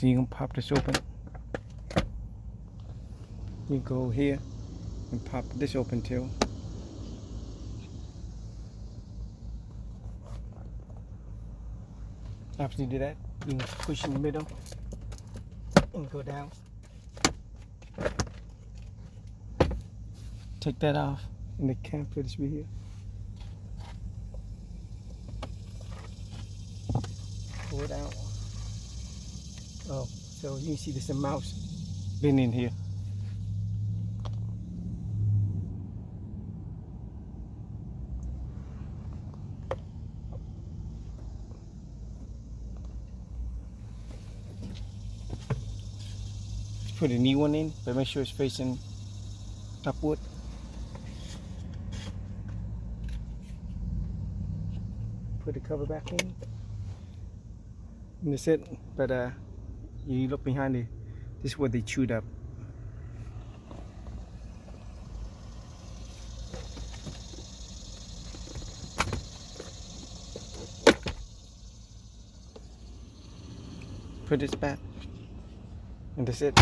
So you can pop this open. You go here and pop this open too. After you do that, you can push in the middle and go down. Take that off, and the cam fit is right here. Pull it out. Oh, so you can see there's a mouse been in here. Let's put a new one in, but make sure it's facing upward. Put the cover back in. And that's it. But you look behind it. This is what they chewed up. Put this back. And that's it.